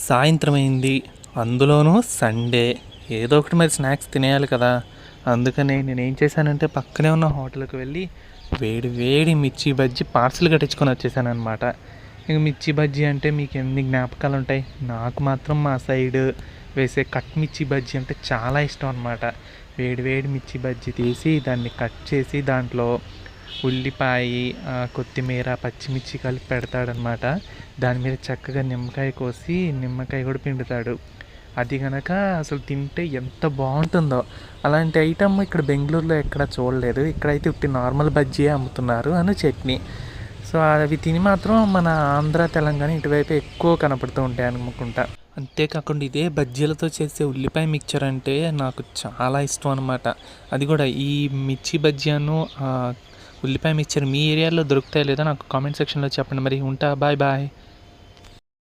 సాయంత్రం అయింది, అందులోనూ సండే. ఏదో ఒకటి మరి స్నాక్స్ తినేయాలి కదా. అందుకని నేనేం చేశానంటే పక్కనే ఉన్న హోటల్కి వెళ్ళి వేడి వేడి మిర్చి బజ్జీ పార్సిల్ కట్టించుకొని వచ్చేసాను అనమాట. ఇక మిర్చి బజ్జీ అంటే మీకు ఎన్ని జ్ఞాపకాలు ఉంటాయి. నాకు మాత్రం మా సైడ్ వేసే కట్ మిర్చి బజ్జీ అంటే చాలా ఇష్టం అనమాట. వేడి వేడి మిర్చి బజ్జీ తీసి దాన్ని కట్ చేసి దాంట్లో ఉల్లిపాయ, కొత్తిమీర, పచ్చిమిర్చి కలిపి పెడతాడనమాట. దాని మీద చక్కగా నిమ్మకాయ కోసి నిమ్మకాయ కూడా పిండుతాడు. అది కనుక అసలు తింటే ఎంత బాగుంటుందో. అలాంటి ఐటమ్ ఇక్కడ బెంగళూరులో ఎక్కడ చూడలేదు. ఇక్కడైతే ఉట్టి నార్మల్ బజ్జీ అమ్ముతున్నారు అని చట్నీ. సో అవి తిని మాత్రం మన ఆంధ్ర, తెలంగాణ ఇటువైపు ఎక్కువ కనపడుతూ ఉంటాయి అనుకుంటా. అంతేకాకుండా ఇదే బజ్జీలతో చేసే ఉల్లిపాయ మిక్చర్ అంటే నాకు చాలా ఇష్టం అనమాట. అది కూడా ఈ మిర్చి బజ్జీను ఉల్లిపాయ మిక్చర్ మీ ఏరియాలో దొరుకుతాయి లేదా నాకు కామెంట్ సెక్షన్లో చెప్పండి. మరి ఉంటా, బాయ్ బాయ్.